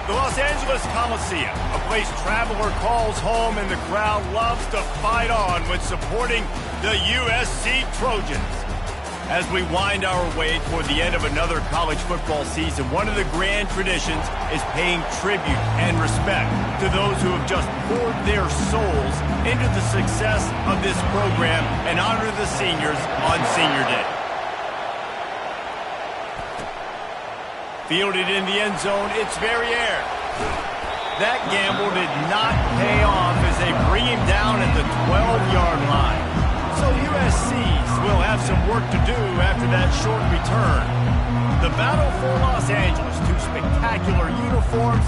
The Los Angeles Coliseum, a place traveler calls home and the crowd loves to fight on when supporting the USC Trojans. As we wind our way toward the end of another college football season, one of the grand traditions is paying tribute and respect to those who have just poured their souls into the success of this program and honor the seniors on Senior Day. Fielded in the end zone, it's Verrier. That gamble did not pay off as they bring him down at the 12-yard line. So USC's will have some work to do after that short return. The battle for Los Angeles, two spectacular uniforms,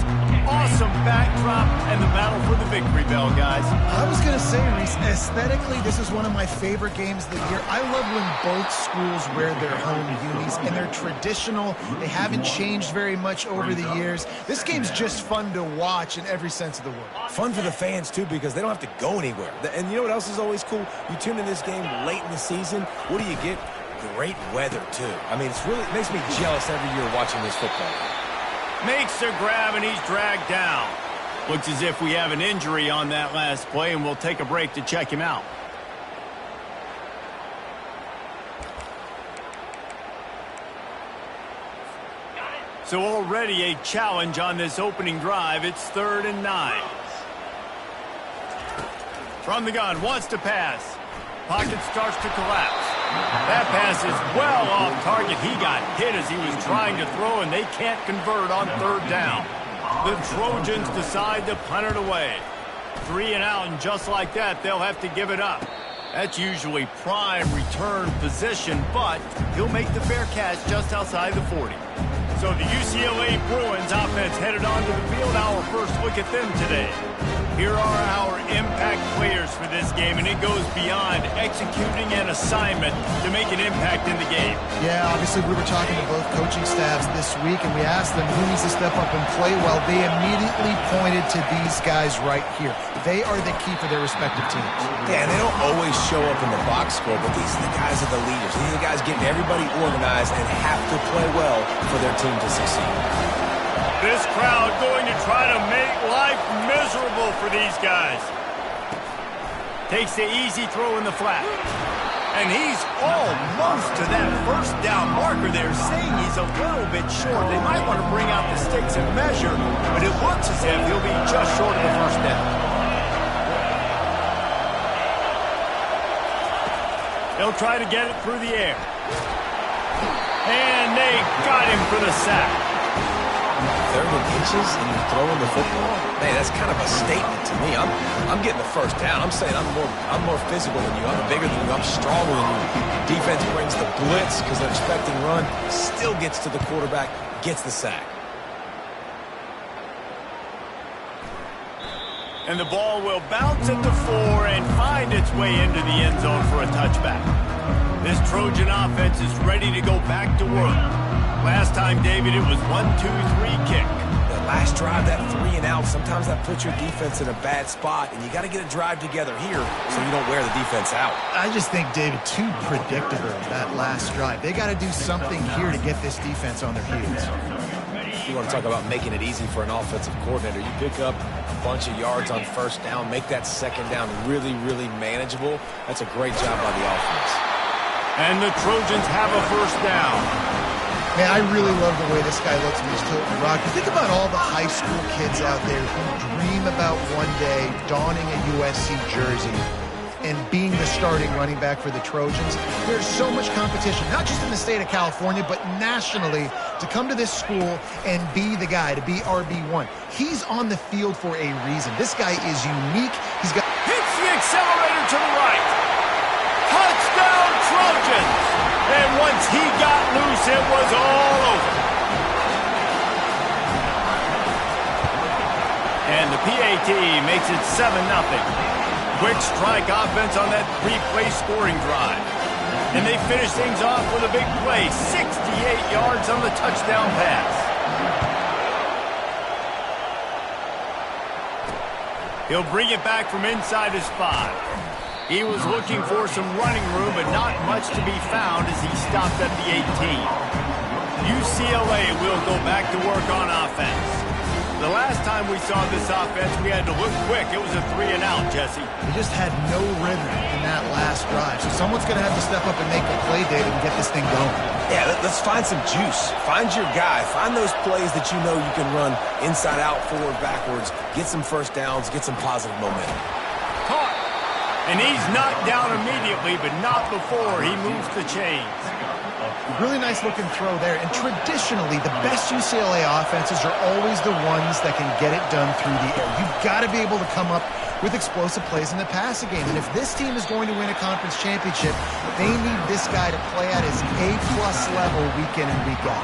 awesome backdrop, and the battle for the victory bell, guys. I was going to say, Reese, aesthetically, this is one of my favorite games of the year. I love when both schools wear their home unis, and they're traditional. They haven't changed very much over the years. This game's just fun to watch in every sense of the word. Fun for the fans, too, because they don't have to go anywhere. And you know what else is always cool? You tune in this game late in the season. What do you get? Great weather, too. I mean, it makes me jealous every year watching this football game. Makes a grab, and he's dragged down. Looks as if we have an injury on that last play, and we'll take a break to check him out. So already a challenge on this opening drive. It's 3rd and 9. From the gun, wants to pass. Pocket starts to collapse. That pass is well off target. He got hit as he was trying to throw, and they can't convert on 3rd down. The Trojans decide to punt it away. 3 and out, and just like that, they'll have to give it up. That's usually prime return position, but he'll make the fair catch just outside the 40. So the UCLA Bruins offense headed onto the field. Our first look at them today. Here are our impact players for this game, and it goes beyond executing an assignment to make an impact in the game. Yeah, obviously we were talking to both coaching staffs this week, and we asked them who needs to step up and play well. They immediately pointed to these guys right here. They are the key for their respective teams. Yeah, and they don't always show up in the box score, but these are the guys that are the leaders. These are the guys getting everybody organized and have to play well for their team to succeed. This crowd going to try to make life miserable for these guys. Takes the easy throw in the flat. And he's almost to that first down marker there, saying he's a little bit short. They might want to bring out the sticks and measure, but it looks as if he'll be just short of the first down. They'll try to get it through the air. And they got him for the sack. 3rd and inches and you're throwing the football? Man, that's kind of a statement to me. I'm getting the first down. I'm saying I'm more physical than you. I'm bigger than you. I'm stronger than you. Defense brings the blitz because they're expecting run. Still gets to the quarterback, gets the sack. And the ball will bounce at the 4 and find its way into the end zone for a touchback. This Trojan offense is ready to go back to work. Last time, David, it was 1-2-3 kick. The last drive, that 3 and out, sometimes that puts your defense in a bad spot, and you got to get a drive together here so you don't wear the defense out. I just think, David, too predictable, that last drive. They got to do something here to get this defense on their heels. You want to talk about making it easy for an offensive coordinator. You pick up a bunch of yards on 1st down, make that 2nd down really, really manageable. That's a great job by the offense. And the Trojans have a 1st down. Man, I really love the way this guy looks when he's tilting the rock. You think about all the high school kids out there who dream about one day donning a USC jersey and being the starting running back for the Trojans. There's so much competition, not just in the state of California, but nationally, to come to this school and be the guy, to be RB1. He's on the field for a reason. This guy is unique. He's got... Hits the accelerator to the right. Touchdown, Trojans! And once he got loose, it was all over. And the PAT makes it 7-0. Quick strike offense on that 3-play scoring drive. And they finish things off with a big play, 68 yards on the touchdown pass. He'll bring it back from inside his 5. He was looking for some running room, but not much to be found as he stopped at the 18. UCLA will go back to work on offense. The last time we saw this offense, we had to look quick. It was a 3-and-out, Jesse. They just had no rhythm in that last drive. So someone's going to have to step up and make a play, David, and get this thing going. Yeah, let's find some juice. Find your guy. Find those plays that you know you can run inside out, forward, backwards. Get some first downs. Get some positive momentum. Caught. And he's knocked down immediately, but not before he moves the chains. Really nice looking throw there. And traditionally, the best UCLA offenses are always the ones that can get it done through the air. You've got to be able to come up with explosive plays in the passing game. And if this team is going to win a conference championship, they need this guy to play at his A-plus level week in and week out.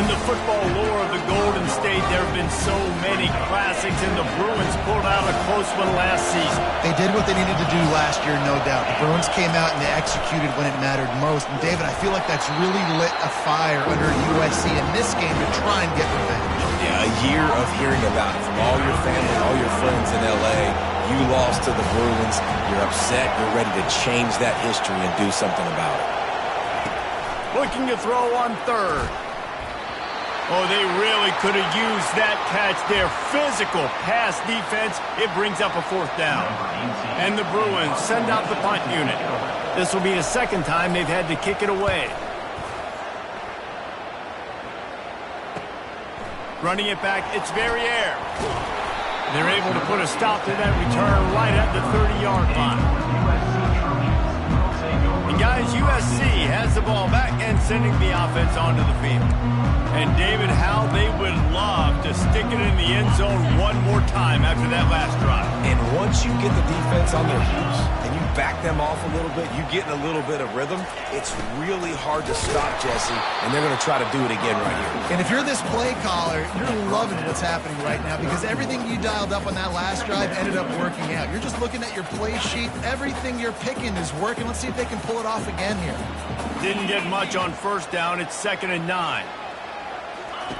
In the football lore of the Golden State, there have been so many classics, and the Bruins pulled out a close one last season. They did what they needed to do last year, no doubt. The Bruins came out and they executed when it mattered most. And, David, I feel like that's really lit a fire under USC in this game to try and get revenge. Yeah, a year of hearing about it from all your family, all your friends in L.A. You lost to the Bruins. You're upset. You're ready to change that history and do something about it. Looking to throw on third. Oh, they really could have used that catch there. Physical pass defense. It brings up a 4th down. And the Bruins send out the punt unit. This will be the second time they've had to kick it away. Running it back, it's Verrier. They're able to put a stop to that return right at the 30-yard line. And guys, USC has the ball back and sending the offense onto the field. And David, how they would love to stick it in the end zone one more time after that last drive. And once you get the defense on their heels and you back them off a little bit, you get in a little bit of rhythm, it's really hard to stop, Jesse, and they're going to try to do it again right here. And if you're this play caller, you're loving what's happening right now because everything you dialed up on that last drive ended up working out. You're just looking at your play sheet. Everything you're picking is working. Let's see if they can pull it off again here. Didn't get much on first down. It's 2nd and 9.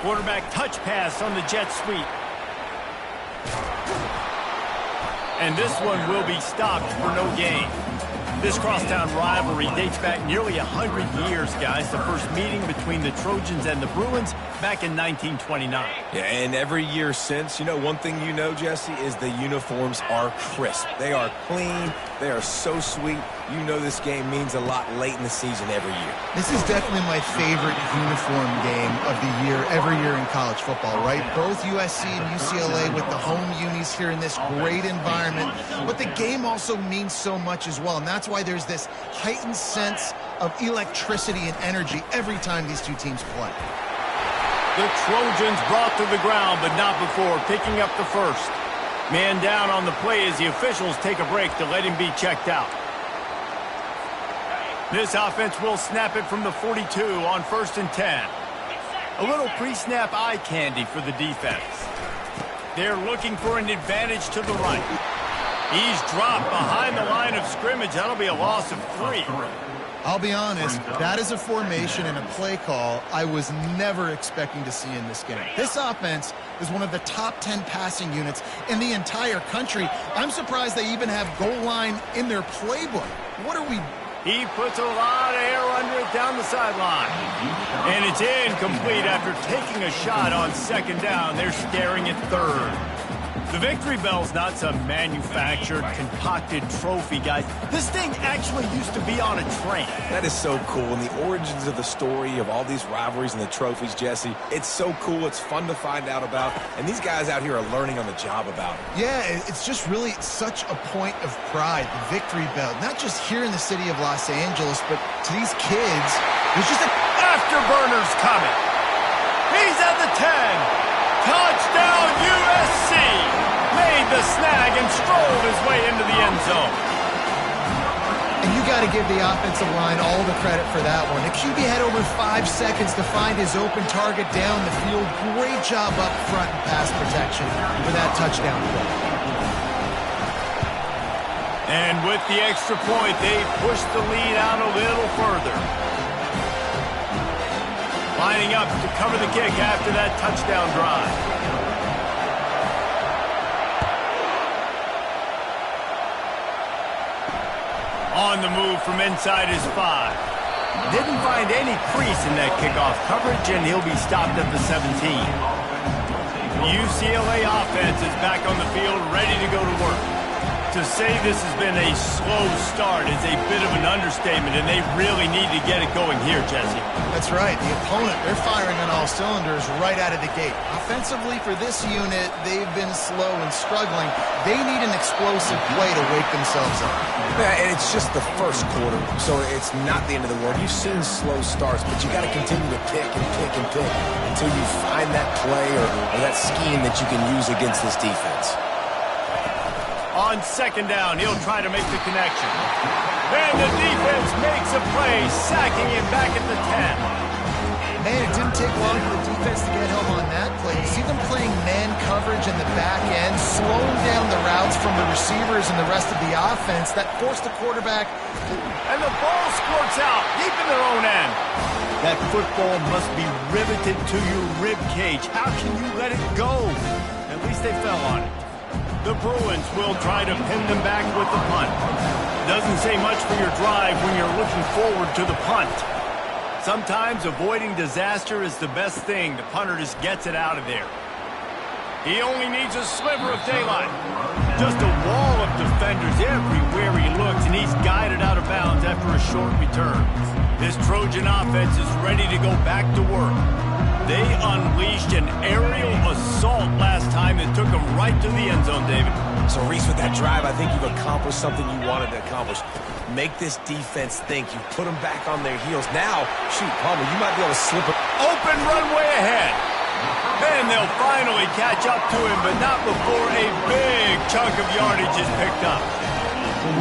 Quarterback touch pass on the jet sweep. And this one will be stopped for no gain. This crosstown rivalry dates back nearly 100 years, guys. The first meeting between the Trojans and the Bruins back in 1929. Yeah, and every year since, one thing you know, Jesse, is the uniforms are crisp. They are clean. They are so sweet. You know this game means a lot late in the season every year. This is definitely my favorite uniform game of the year, every year in college football, right? Both USC and UCLA with the home unis here in this great environment. But the game also means so much as well, and that's why there's this heightened sense of electricity and energy every time these two teams play. The Trojans brought to the ground, but not before picking up the first. Man down on the play as the officials take a break to let him be checked out. This offense will snap it from the 42 on 1st and 10. A little pre-snap eye candy for the defense. They're looking for an advantage to the right. He's dropped behind the line of scrimmage. That'll be a loss of 3. I'll be honest, that is a formation and a play call I was never expecting to see in this game. This offense is one of the top 10 passing units in the entire country. I'm surprised they even have goal line in their playbook. What are we... He puts a lot of air under it down the sideline. And it's incomplete after taking a shot on 2nd down. They're staring at 3rd. The victory bell's not some manufactured, concocted trophy, guys. This thing actually used to be on a train. That is so cool. And the origins of the story of all these rivalries and the trophies, Jesse, it's so cool. It's fun to find out about. And these guys out here are learning on the job about it. Yeah, it's just really such a point of pride, the victory bell. Not just here in the city of Los Angeles, but to these kids, there's just a... Afterburners coming. He's at the 10. Touchdown, USC! Made the snag and strolled his way into the end zone. And you got to give the offensive line all the credit for that one. The QB had over 5 seconds to find his open target down the field. Great job up front in pass protection for that touchdown play. And with the extra point, they pushed the lead out a little further. Lining up to cover the kick after that touchdown drive. On the move from inside his 5. Didn't find any crease in that kickoff coverage, and he'll be stopped at the 17. The UCLA offense is back on the field, ready to go to work. To say this has been a slow start is a bit of an understatement, and they really need to get it going here, Jesse. That's right. The opponent, they're firing on all cylinders right out of the gate. Offensively, for this unit, they've been slow and struggling. They need an explosive play to wake themselves up. Yeah, and it's just the first quarter, so it's not the end of the world. You've seen slow starts, but you got to continue to pick and pick and pick until you find that play or that scheme that you can use against this defense. On second down, he'll try to make the connection. And the defense makes a play, sacking him back at the 10. Man, it didn't take long for the defense to get home on that play. You see them playing man coverage in the back end, slowing down the routes from the receivers and the rest of the offense. That forced the quarterback. And the ball squirts out deep in their own end. That football must be riveted to your rib cage. How can you let it go? At least they fell on it. The Bruins will try to pin them back with the punt. Doesn't say much for your drive when you're looking forward to the punt. Sometimes avoiding disaster is the best thing. The punter just gets it out of there. He only needs a sliver of daylight. Just a wall of defenders everywhere he looks, and he's guided out of bounds after a short return. This Trojan offense is ready to go back to work. They unleashed an aerial assault last time that took them right to the end zone, David. So, Reese, with that drive, I think you've accomplished something you wanted to accomplish. Make this defense think. You put them back on their heels. Now, shoot, Palmer, you might be able to slip it. Open runway ahead. Then they'll finally catch up to him, but not before a big chunk of yardage is picked up.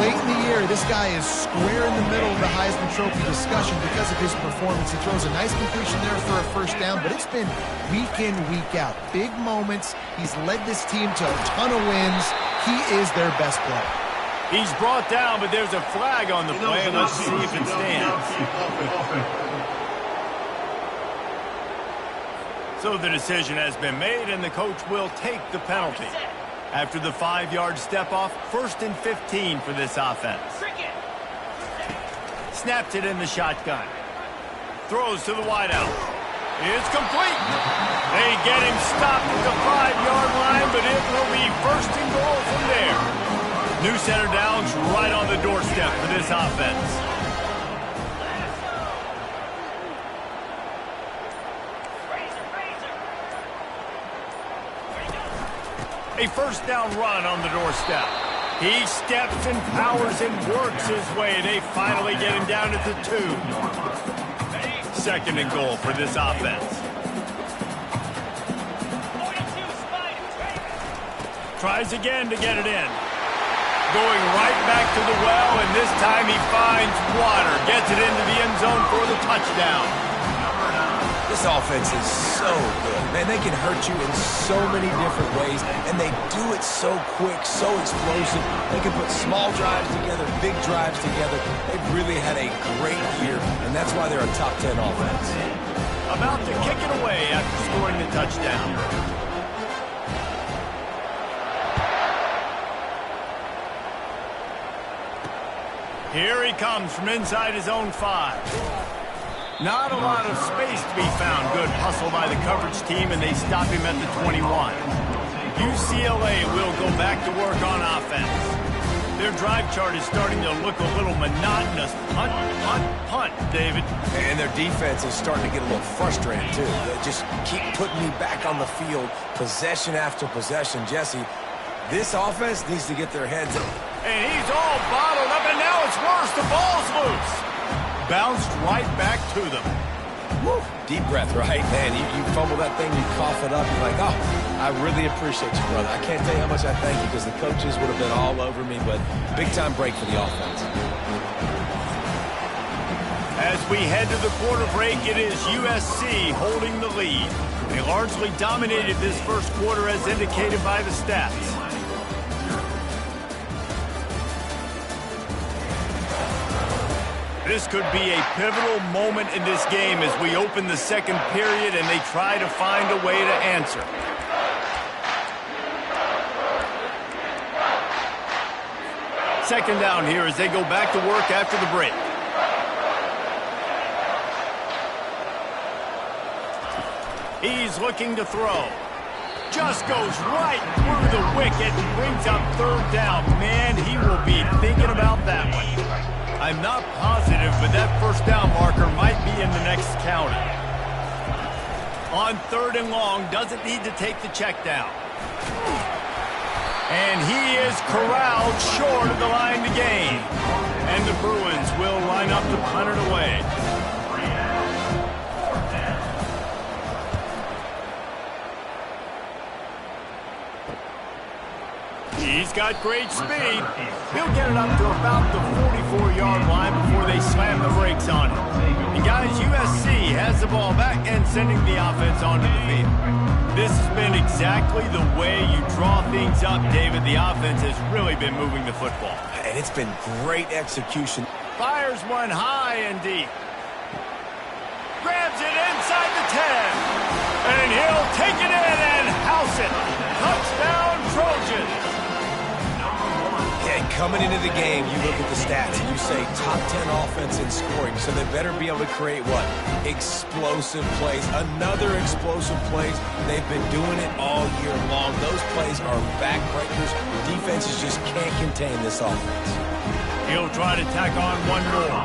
Late in the year, this guy is square in the middle of the Heisman Trophy discussion because of his performance. He throws a nice completion there for a first down, but it's been week in, week out. Big moments. He's led this team to a ton of wins. He is their best player. He's brought down, but there's a flag on the play. Let's see if it stands. So the decision has been made, and the coach will take the penalty. After the 5-yard step-off, 1st and 15 for this offense. Snaps it in the shotgun. Throws to the wideout. It's complete. They get him stopped at the 5-yard line, but it will be 1st and goal from there. New center downs right on the doorstep for this offense. A first down run on the doorstep. He steps and powers and works his way. They finally get him down at the 2. 2nd and goal for this offense. Tries again to get it in. Going right back to the well, and this time he finds water. Gets it into the end zone for the touchdown. This offense is so good. Man, they can hurt you in so many different ways, and they do it so quick, so explosive. They can put small drives together, big drives together. They've really had a great year, and that's why they're a top 10 offense. About to kick it away after scoring the touchdown. Here he comes from inside his own 5. Not a lot of space to be found. Good hustle by the coverage team, and they stop him at the 21. UCLA will go back to work on offense. Their drive chart is starting to look a little monotonous. Punt, punt, punt, David. And their defense is starting to get a little frustrated, too. They just keep putting me back on the field, possession after possession. Jesse, this offense needs to get their heads up. And he's all bottled up, and now it's worse. The ball's loose. Bounced right back to them. Woo. Deep breath, right? Man, you fumble that thing, you cough it up, you're like, oh, I really appreciate you, brother. I can't tell you how much I thank you because the coaches would have been all over me, but big-time break for the offense. As we head to the quarter break, it is USC holding the lead. They largely dominated this first quarter as indicated by the stats. This could be a pivotal moment in this game as we open the second period and they try to find a way to answer. Second down here as they go back to work after the break. He's looking to throw. just goes right through the wicket and brings up third down. Man, he will be thinking about that one. I'm not positive, but that first down marker might be in the next counter. On third and long, doesn't need to take the check down. And he is corralled short of the line to gain. And the Bruins will line up to punt it away. He's got great speed. He'll get it up to about the 44-yard line before they slam the brakes on him. And guys, USC has the ball back and sending the offense onto the field. This has been exactly the way you draw things up, David. The offense has really been moving the football. And it's been great execution. Fires one high and deep. Grabs it inside the 10. And he'll take it in and house it. Touchdown, Trojans. Yeah, coming into the game, you look at the stats and you say top 10 offense in scoring, so they better be able to create what? Explosive plays. Another explosive plays. They've been doing it all year long. Those plays are backbreakers. Defenses just can't contain this offense. He'll try to tack on one more.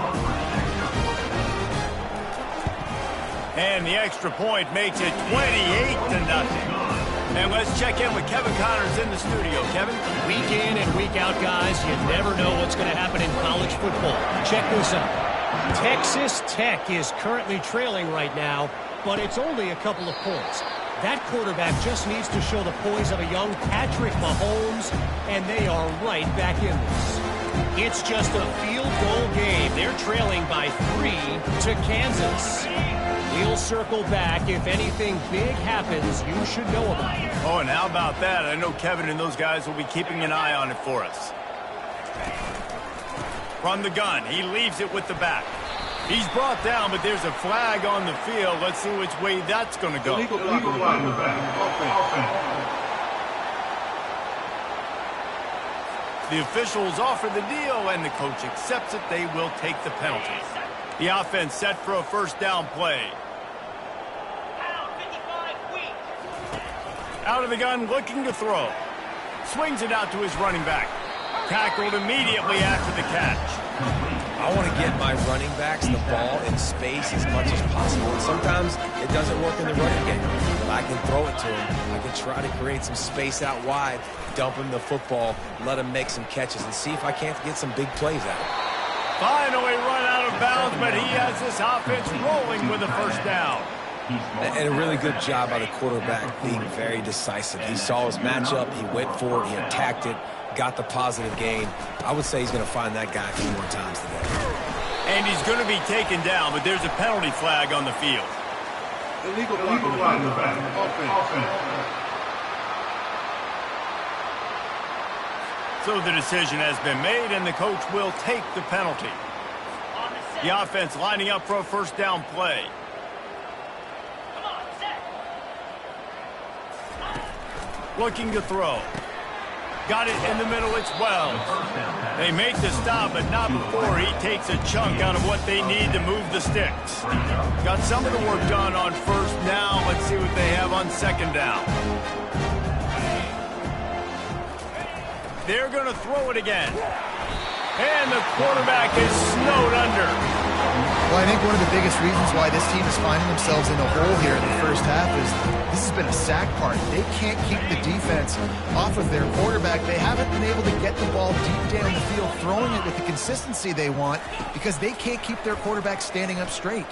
And the extra point makes it 28-0. And let's check in with Kevin Connors in the studio. Kevin? Week in and week out, guys, you never know what's going to happen in college football. Check this out. Texas Tech is currently trailing right now, but it's only a couple of points. That quarterback just needs to show the poise of a young Patrick Mahomes, and they are right back in this. It's just a field goal game. They're trailing by 3 to Kansas. We'll circle back. If anything big happens, you should know about it. Oh, and how about that? I know Kevin and those guys will be keeping an eye on it for us. From the gun, he leaves it with the back. He's brought down, but there's a flag on the field. Let's see which way that's going to go. Illegal flag in the back. The officials offer the deal, and the coach accepts it. They will take the penalty. The offense set for a first down play. Out of the gun, looking to throw. Swings it out to his running back. Tackled immediately after the catch. I want to get my running backs the ball in space as much as possible. And sometimes it doesn't work in the running game. But I can throw it to him. I can try to create some space out wide, dump him the football, let him make some catches, and see if I can't get some big plays out of it. Finally run out of bounds, but he has this offense rolling with a first down. And a really good job by the quarterback being very decisive. He saw his matchup, he went for it, he attacked it, got the positive gain. I would say he's going to find that guy a few more times today. And he's going to be taken down, but there's a penalty flag on the field. Illegal flag in the back. Offense. So the decision has been made, and the coach will take the penalty. The offense lining up for a first down play. Looking to throw. Got it in the middle, it's Wells. They make the stop, but not before he takes a chunk out of what they need to move the sticks. Got some of the work done on first. Now let's see what they have on second down. They're going to throw it again. And the quarterback is snowed under. Well, I think one of the biggest reasons why this team is finding themselves in a hole here in the first half is this has been a sack party. They can't keep the defense off of their quarterback. They haven't been able to get the ball deep down the field, throwing it with the consistency they want because they can't keep their quarterback standing up straight.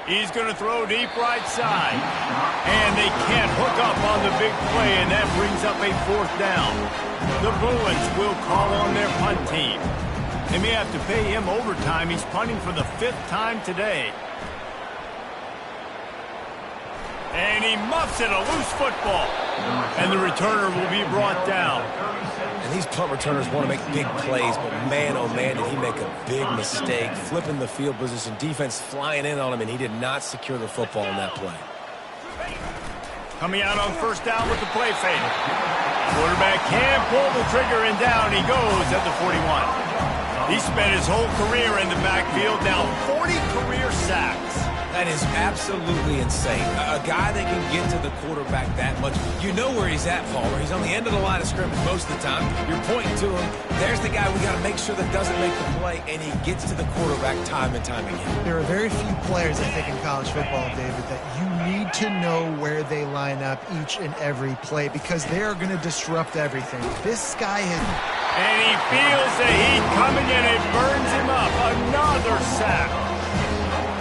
He's going to throw deep right side. And they can't hook up on the big play, and that brings up a fourth down. The Bruins will call on their punt team. They may have to pay him overtime. He's punting for the 5th time today. And he muffs it, a loose football. And the returner will be brought down. And these punt returners want to make big plays, but man, oh man, did he make a big mistake. Flipping the field position, defense flying in on him, and he did not secure the football in that play. Coming out on first down with the play fake. Quarterback can't pull the trigger, and down he goes at the 41. He spent his whole career in the backfield, now 40 career sacks. That is absolutely insane. A guy that can get to the quarterback that much. You know where he's at, Palmer. He's on the end of the line of scrimmage most of the time. You're pointing to him. There's the guy we got to make sure that doesn't make the play, and he gets to the quarterback time and time again. There are very few players, I think, in college football, David, that you need to know where they line up each and every play because they are going to disrupt everything. This guy has... And he feels the heat coming in. It burns him up. Another sack.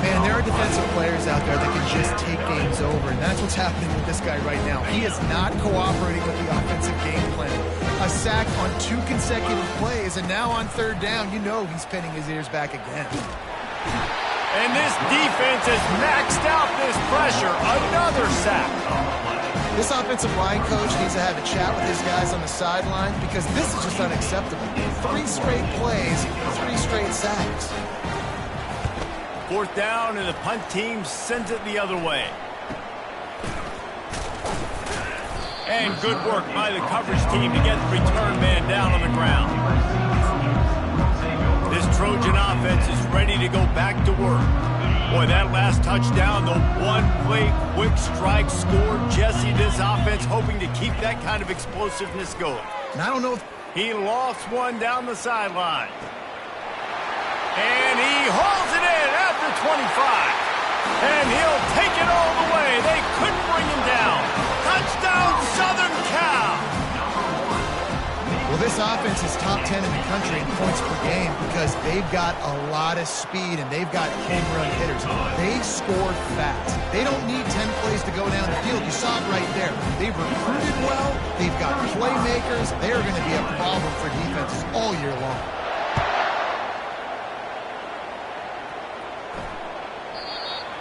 Man, there are defensive players out there that can just take games over, and that's what's happening with this guy right now. He is not cooperating with the offensive game plan. A sack on 2 consecutive plays, and now on 3rd down, you know he's pinning his ears back again. And this defense has maxed out this pressure. Another sack. This offensive line coach needs to have a chat with his guys on the sideline because this is just unacceptable. 3 straight plays, 3 straight sacks. 4th down, and the punt team sends it the other way. And good work by the coverage team to get the return man down on the ground. This Trojan offense is ready to go back to work. Boy, that last touchdown, the one-play quick strike scored. Jesse, this offense hoping to keep that kind of explosiveness going. And I don't know if... He lost one down the sideline. And he hauls it in at the 25. And he'll take it all the way. They couldn't bring him down. Touchdown, Southern Cal. Well, this offense is top 10 in the country in points per game because they've got a lot of speed and they've got home run hitters. They scored fast. They don't need 10 plays to go down the field. You saw it right there. They've recruited well. They've got playmakers. They are going to be a problem for defenses all year long.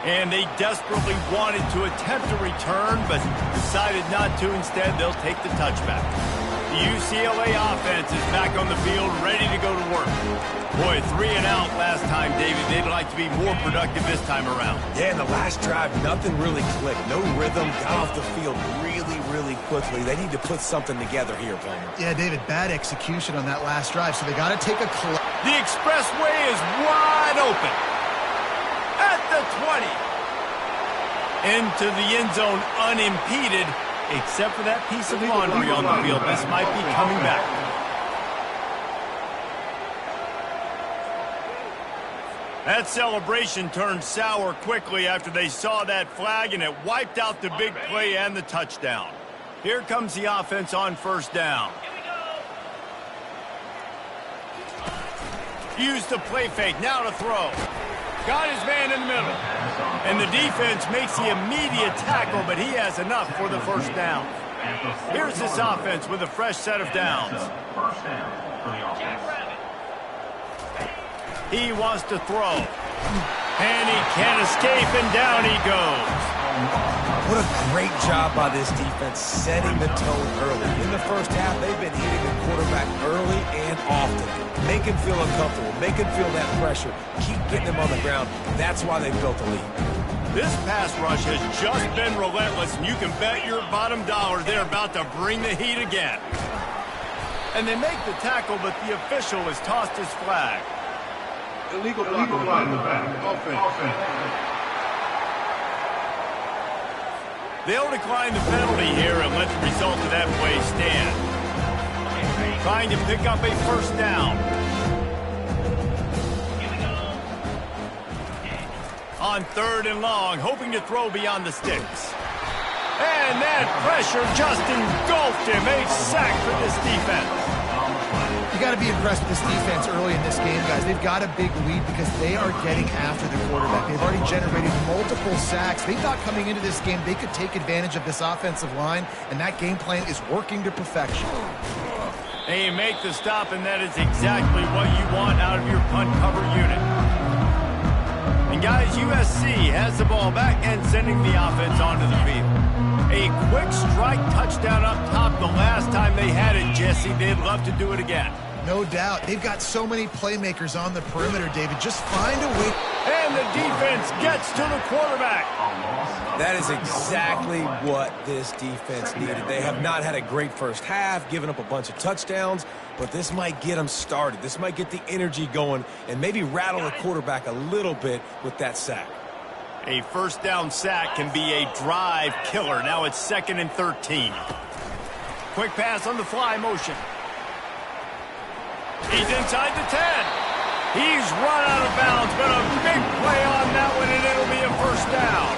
And they desperately wanted to attempt a return, but decided not to. Instead, they'll take the touchback. The UCLA offense is back on the field, ready to go to work. Boy, 3 and out last time, David. They'd like to be more productive this time around. Yeah, in the last drive, nothing really clicked. No rhythm, got off the field really quickly. They need to put something together here, Palmer. Yeah, David, bad execution on that last drive, so they got to take a... The expressway is wide open. At the 20. Into the end zone unimpeded, except for that piece of laundry on the field. This might be coming back. That celebration turned sour quickly after they saw that flag, and it wiped out the big play and the touchdown. Here comes the offense on 1st down. Use the play fake, now to throw. Got his man in the middle. And the defense makes the immediate tackle, but he has enough for the 1st down. Here's this offense with a fresh set of downs. He wants to throw. And he can't escape, and down he goes. What a great job by this defense setting the tone early. In the 1st half, they've been hitting the quarterback early and often. Make him feel uncomfortable. Make him feel that pressure. Keep getting him on the ground. That's why they built the lead. This pass rush has just been relentless, and you can bet your bottom dollar they're about to bring the heat again. And they make the tackle, but the official has tossed his flag. Illegal flag in the back. Offense. They'll decline the penalty here and let the result of that play stand. Trying to pick up a 1st down. On 3rd and long, hoping to throw beyond the sticks. And that pressure just engulfed him. A sack for this defense. You got to be impressed with this defense early in this game, guys. They've got a big lead because they are getting after the quarterback. They've already generated multiple sacks. They thought coming into this game they could take advantage of this offensive line, and that game plan is working to perfection. And you make the stop, and that is exactly what you want out of your punt cover unit. And guys, USC has the ball back and sending the offense onto the field. A quick strike touchdown up top the last time they had it, Jesse. They'd love to do it again. No doubt. They've got so many playmakers on the perimeter, David. Just find a way. And the defense gets to the quarterback. That is exactly what this defense needed. They have not had a great 1st half, given up a bunch of touchdowns, but this might get them started. This might get the energy going and maybe rattle the quarterback a little bit with that sack. A first down sack can be a drive killer. Now it's 2nd and 13. Quick pass on the fly motion. He's inside the 10. He's run out of bounds, but a big play on that one, and it'll be a first down.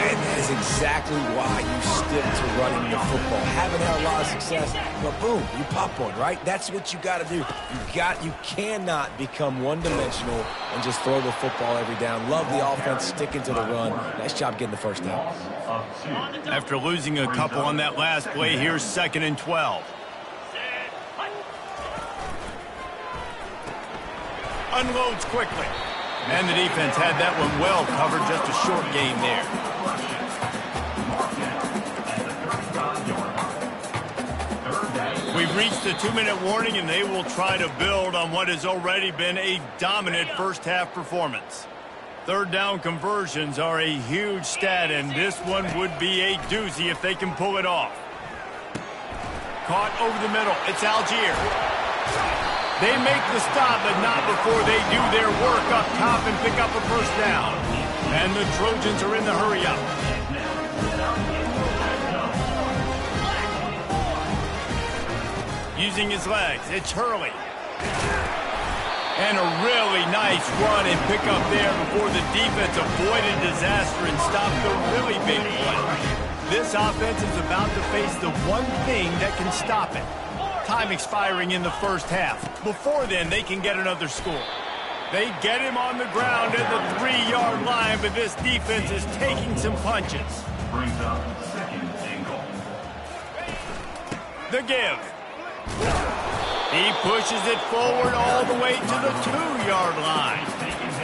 And that is exactly why you stick to running the football. Haven't had a lot of success, but boom, you pop one, right? That's what you got to do. You cannot become one-dimensional and just throw the football every down. Love the offense sticking to the run. Nice job getting the first down. After losing a couple on that last play, here's 2nd and 12. Unloads quickly. And the defense had that one well covered, just a short gain there. We've reached the 2-minute warning, and they will try to build on what has already been a dominant first-half performance. Third down conversions are a huge stat, and this one would be a doozy if they can pull it off. Caught over the middle. It's Algier. They make the stop, but not before they do their work up top and pick up a first down. And the Trojans are in the hurry-up. Using his legs, it's Hurley. And a really nice run and pick up there before the defense avoided disaster and stopped the really big play. This offense is about to face the one thing that can stop it. Time expiring in the first half. Before then, they can get another score. They get him on the ground at the 3-yard line, but this defense is taking some punches. Brings up 2nd and goal. The give. He pushes it forward all the way to the 2-yard line.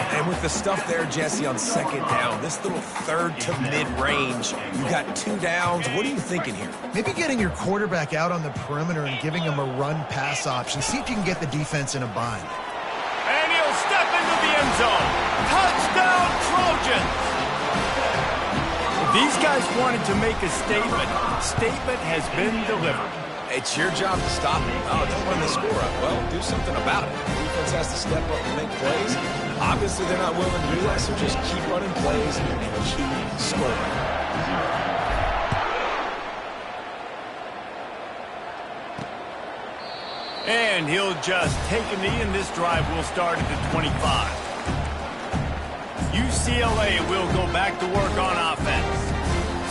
And with the stuff there, Jesse, on 2nd down, this little 3rd to mid-range, you got 2 downs. What are you thinking here? Maybe getting your quarterback out on the perimeter and giving him a run-pass option. See if you can get the defense in a bind. And he'll step into the end zone. Touchdown, Trojans! If these guys wanted to make a statement has been delivered. It's your job to stop it. Oh, don't run the score up. Well, do something about it. The defense has to step up and make plays. Obviously, they're not willing to do that, so just keep running plays and keep scoring. And he'll just take a knee, and this drive will start at the 25. UCLA will go back to work on offense.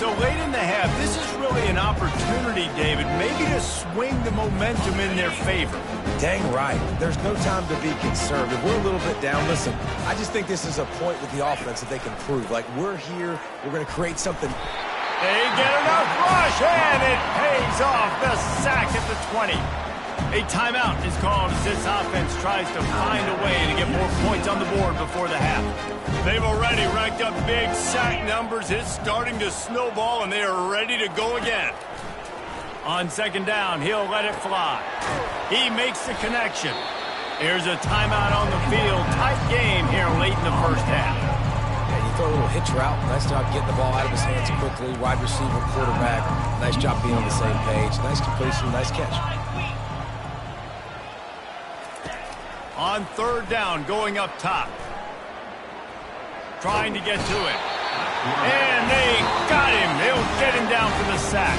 So late in the half, this is really an opportunity, David, maybe to swing the momentum in their favor. Dang right. There's no time to be concerned. If we're a little bit down, listen, I just think this is a point with the offense that they can prove. Like, we're here, we're going to create something. They get enough rush, and it pays off. The sack at the 20. A timeout is called as this offense tries to find a way to get more points on the board before the half. They've already racked up big sack numbers. It's starting to snowball, and they are ready to go again. On 2nd down, he'll let it fly. He makes the connection. Here's a timeout on the field. Tight game here late in the first half. Yeah, you throw a little hitch route. Nice job getting the ball out of his hands quickly. Wide receiver, quarterback. Nice job being on the same page. Nice completion, nice catch. On 3rd down, going up top. Trying to get to it. And they got him. They'll get him down for the sack.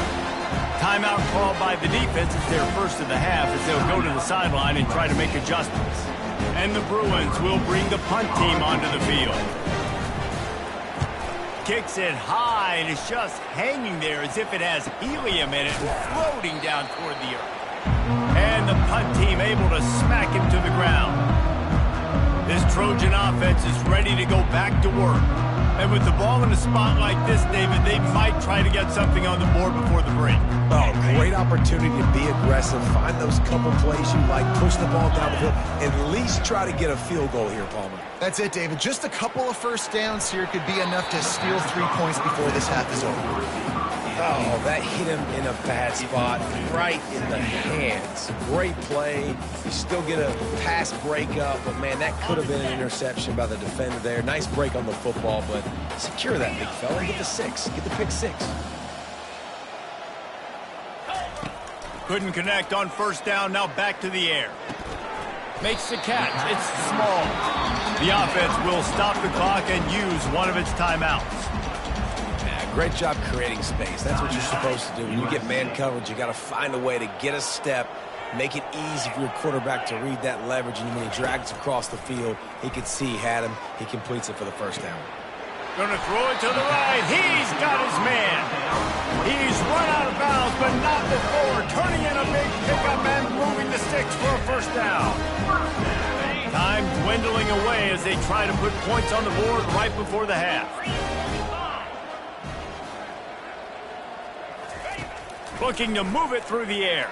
Timeout called by the defense. It's their first of the half as they'll go to the sideline and try to make adjustments. And the Bruins will bring the punt team onto the field. Kicks it high, and it's just hanging there as if it has helium in it, floating down toward the earth. And the punt team able to smack him to the ground. This Trojan offense is ready to go back to work. And with the ball in a spot like this, David, they might try to get something on the board before the break. Oh, great opportunity to be aggressive. Find those couple plays you like. Push the ball down the field. At least try to get a field goal here, Palmer. That's it, David. Just a couple of first downs here could be enough to steal 3 points before this half is over. Oh, that hit him in a bad spot, right in the hands. Great play. You still get a pass breakup, but, man, that could have been an interception by the defender there. Nice break on the football, but secure that, big fella. Get the 6. Get the pick 6. Couldn't connect on 1st down. Now back to the air. Makes the catch. It's small. The offense will stop the clock and use one of its timeouts. Yeah, great job creating space. That's what you're supposed to do. When you get man coverage, you got to find a way to get a step, make it easy for your quarterback to read that leverage, and when he drags across the field, he can see he had him. He completes it for the first down. Going to throw it to the right. He's got his man. He's run out of bounds, but not before turning in a big pickup and moving the sticks for a first down. Time dwindling away as they try to put points on the board right before the half. Looking to move it through the air.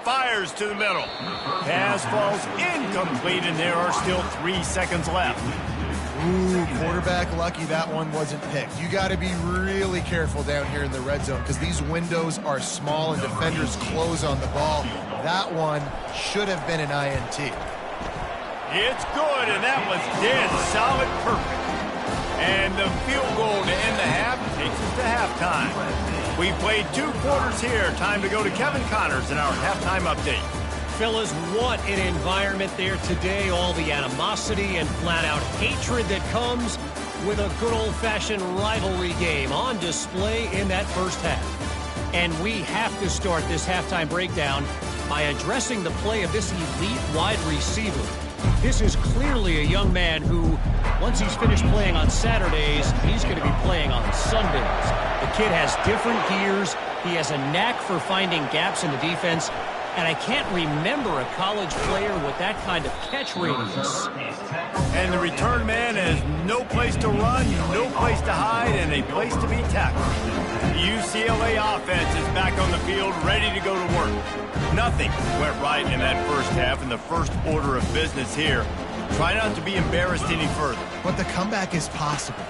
Fires to the middle. Pass falls incomplete, and there are still 3 seconds left. Ooh, quarterback lucky that one wasn't picked. You got to be really careful down here in the red zone because these windows are small and defenders close on the ball. That one should have been an INT. It's good, and that was dead solid perfect. And the field goal to end the half takes us to halftime. We played 2 quarters here. Time to go to Kevin Connors in our halftime update. Fellas, what an environment there today. All the animosity and flat-out hatred that comes with a good old-fashioned rivalry game on display in that first half. And we have to start this halftime breakdown by addressing the play of this elite wide receiver. This is clearly a young man who, once he's finished playing on Saturdays, he's going to be playing on Sundays. The kid has different gears. He has a knack for finding gaps in the defense. And I can't remember a college player with that kind of catch radius. And the return man has no place to run, no place to hide, and a place to be tackled. The UCLA offense is back on the field, ready to go to work. Nothing went right in that first half, and the first order of business here. Try not to be embarrassed any further. But the comeback is possible.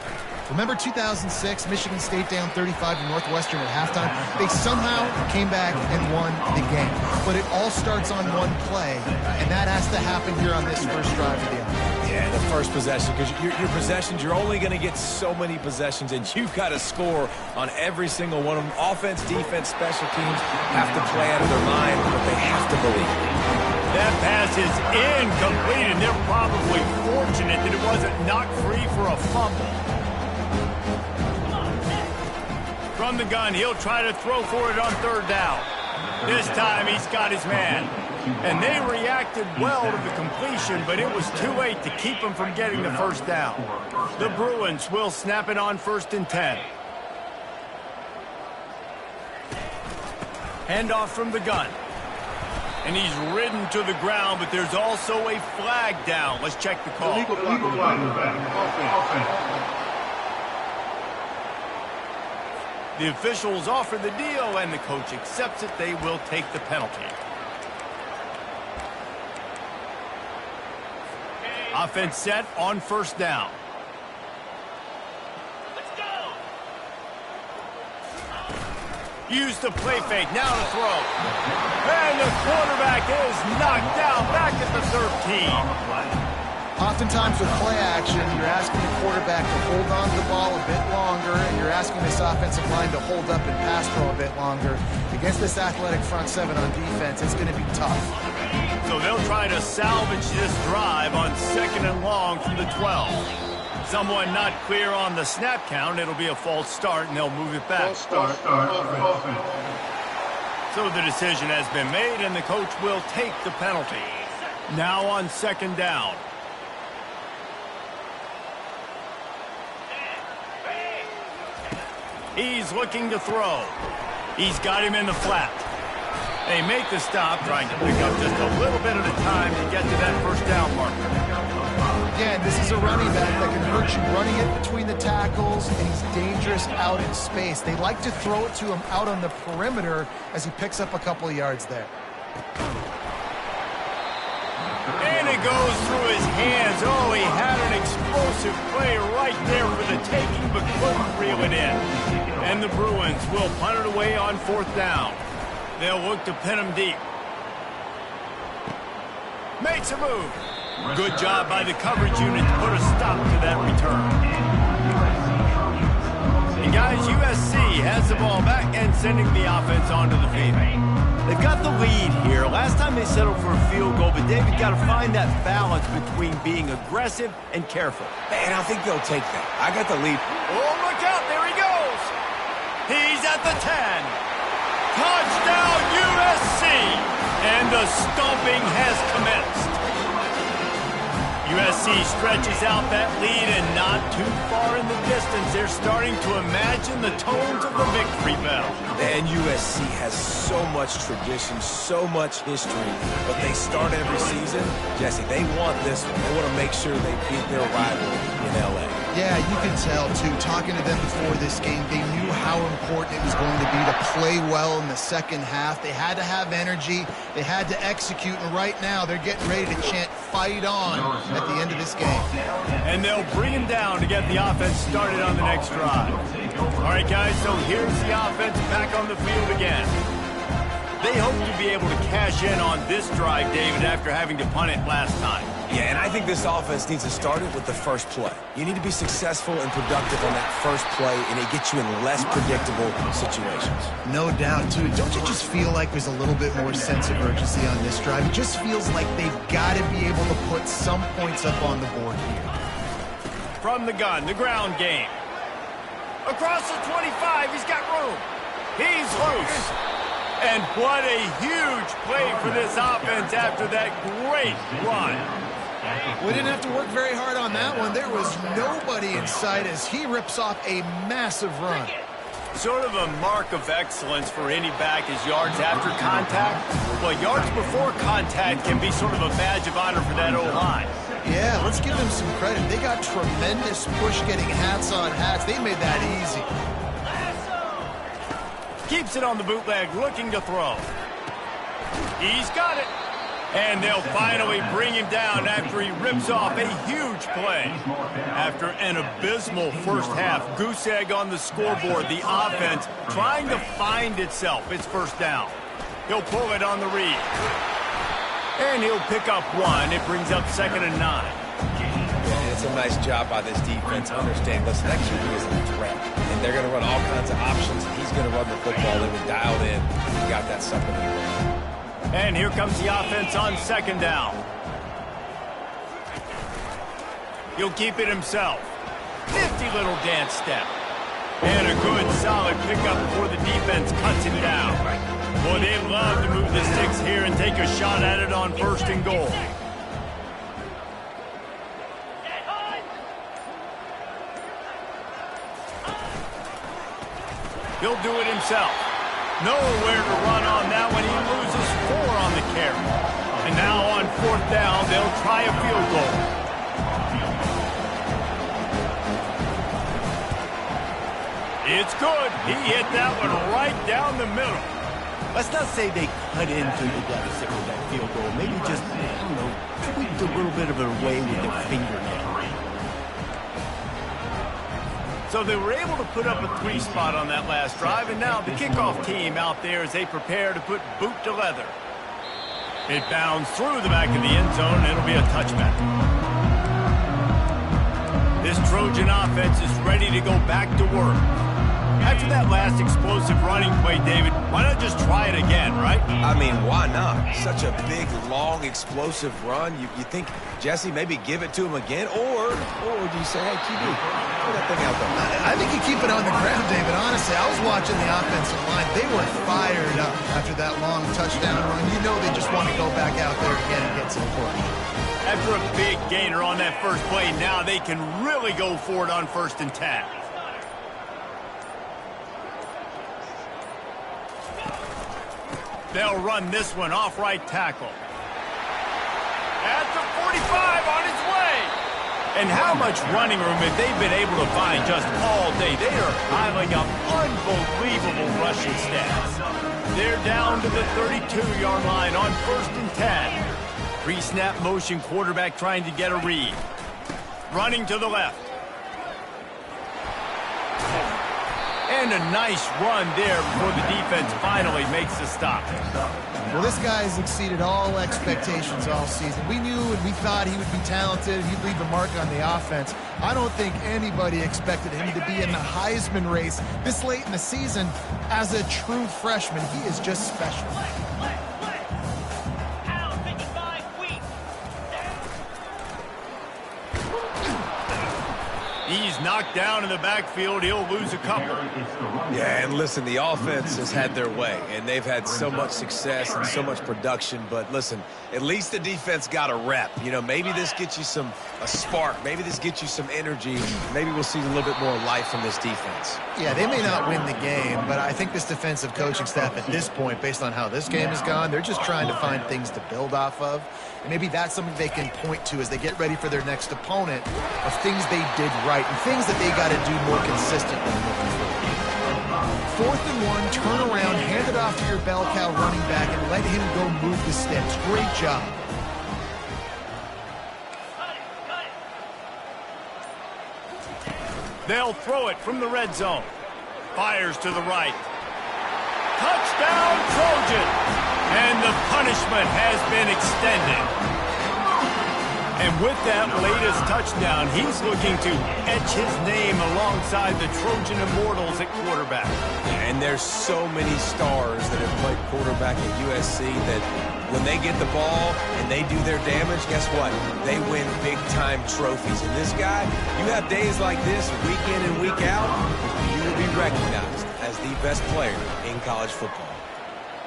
Remember 2006, Michigan State down 35 to Northwestern at halftime? They somehow came back and won the game. But it all starts on one play, and that has to happen here on this first drive of the offense. Yeah, the first possession, because your possessions, you're only going to get so many possessions, and you've got to score on every single one of them. Offense, defense, special teams have to play out of their mind, but they have to believe. That pass is incomplete, and they're probably fortunate that it wasn't knocked free for a fumble. From the gun, he'll try to throw for it on third down. This time he's got his man. And they reacted well to the completion, but it was too late to keep him from getting the first down. The Bruins will snap it on 1st and 10. Handoff from the gun. And he's ridden to the ground, but there's also a flag down. Let's check the call. Illegal flag. Offense. The officials offer the deal, and the coach accepts it. They will take the penalty. Offense set on 1st down. Let's go. Use the play fake. Now to throw. And the quarterback is knocked down back at the 13. Oftentimes with play action, you're asking the quarterback to hold on to the ball a bit longer, and you're asking this offensive line to hold up and pass pro a bit longer. Against this athletic front seven on defense, it's going to be tough. So they'll try to salvage this drive on 2nd and long from the 12. Someone not clear on the snap count. It'll be a false start, and they'll move it back. False start. Offense. So the decision has been made, and the coach will take the penalty. Now on 2nd down. He's looking to throw. He's got him in the flat. They make the stop, trying to pick up just a little bit at a time to get to that first down marker. Again, this is a running back that can hurt you running it between the tackles, and he's dangerous out in space. They like to throw it to him out on the perimeter as he picks up a couple of yards there. And it goes through his hands. Oh, he had an explosive play right there for the taking, but couldn't reel it in. And the Bruins will punt it away on 4th down. They'll look to pin him deep. Makes a move. Good job by the coverage unit to put a stop to that return. And guys, USC has the ball back and sending the offense onto the field. They've got the lead here. Last time they settled for a field goal, but David got to find that balance between being aggressive and careful. Man, I think they'll take that. I got the lead. Oh, look out. There he goes. He's at the 10. Touchdown, USC. And the stomping has commenced. USC stretches out that lead, and not too far in the distance, they're starting to imagine the tones of the victory bell. And USC has so much tradition, so much history, but they start every season. Jesse, they want this one. They want to make sure they beat their rival in L.A. Yeah, you can tell, too. Talking to them before this game, they knew how important it was going to be to play well in the second half. They had to have energy. They had to execute. And right now, they're getting ready to chant, "Fight on," at the end of this game. And they'll bring him down to get the offense started on the next drive. All right, guys, so here's the offense back on the field again. They hope to be able to cash in on this drive, David, after having to punt it last time. Yeah, and I think this offense needs to start it with the first play. You need to be successful and productive on that first play, and it gets you in less predictable situations. No doubt, too. Don't you just feel like there's a little bit more sense of urgency on this drive? It just feels like they've got to be able to put some points up on the board here. From the gun, the ground game. Across the 25, he's got room. He's loose. And what a huge play for this offense after that great run. We didn't have to work very hard on that one. There was nobody in sight as he rips off a massive run. Sort of a mark of excellence for any back is yards after contact. Well, yards before contact can be sort of a badge of honor for that O-line. Yeah, let's give them some credit. They got tremendous push getting hats on hats. They made that easy. Keeps it on the bootleg, looking to throw. He's got it. And they'll finally bring him down after he rips off a huge play. After an abysmal first half, goose egg on the scoreboard, the offense trying to find itself. It's first down. He'll pull it on the read. And he'll pick up one. It brings up 2nd and 9. It's a nice job by this defense. Understand, listen, that QB is a threat. And they're going to run all kinds of options. He's going to run the football. They were dialed in. He got that second and 1. And here comes the offense on 2nd down. He'll keep it himself. Nifty little dance step. And a good, solid pickup before the defense cuts him down. Boy, they love to move the sticks here and take a shot at it on 1st and goal. He'll do it himself. Nowhere to run on that one. He loses 4 on the carry. And now on 4th down, they'll try a field goal. It's good. He hit that one right down the middle. Let's not say they cut into the deficit with that field goal. Maybe just, I don't know, tweaked a little bit of it away with their fingernail. So they were able to put up a 3 spot on that last drive, and now the kickoff team out there as they prepare to put boot to leather. It bounds through the back of the end zone, and it'll be a touchback. This Trojan offense is ready to go back to work. After that last explosive running play, David, why not just try it again, right? I mean, why not? Such a big, long, explosive run. You think, Jesse, maybe give it to him again? Or do you say, hey, QB, throw that thing out there? I think you keep it on the ground, David. Honestly, I was watching the offensive line. They were fired up after that long touchdown run. You know they just want to go back out there again and get some push. After a big gainer on that first play, now they can really go for it on 1st and 10. They'll run this one off right tackle. At the 45 on its way. And how much running room have they been able to find just all day? They are piling up unbelievable rushing stats. They're down to the 32-yard line on 1st and 10. Pre-snap motion quarterback trying to get a read. Running to the left. And a nice run there before the defense finally makes the stop. Well, this guy has exceeded all expectations all season. We knew and we thought he would be talented. He'd leave a mark on the offense. I don't think anybody expected him to be in the Heisman race this late in the season as a true freshman. He is just special. He's knocked down in the backfield. He'll lose a couple. Yeah, and listen, the offense has had their way, and they've had so much success and so much production. But listen, at least the defense got a rep. You know, maybe this gets you a spark. Maybe this gets you some energy. Maybe we'll see a little bit more life from this defense. Yeah, they may not win the game, but I think this defensive coaching staff at this point, based on how this game has gone, they're just trying to find things to build off of. And maybe that's something they can point to as they get ready for their next opponent of things they did right and things that they got to do more consistently moving forward. 4th and 1, turn around, hand it off to your bell cow running back, and let him go move the sticks. Great job. They'll throw it from the red zone. Fires to the right. Touchdown, Trojan! And the punishment has been extended. And with that latest touchdown, he's looking to etch his name alongside the Trojan Immortals at quarterback. And there's so many stars that have played quarterback at USC that when they get the ball and they do their damage, guess what? They win big-time trophies. And this guy, you have days like this, week in and week out, you will be recognized as the best player in college football.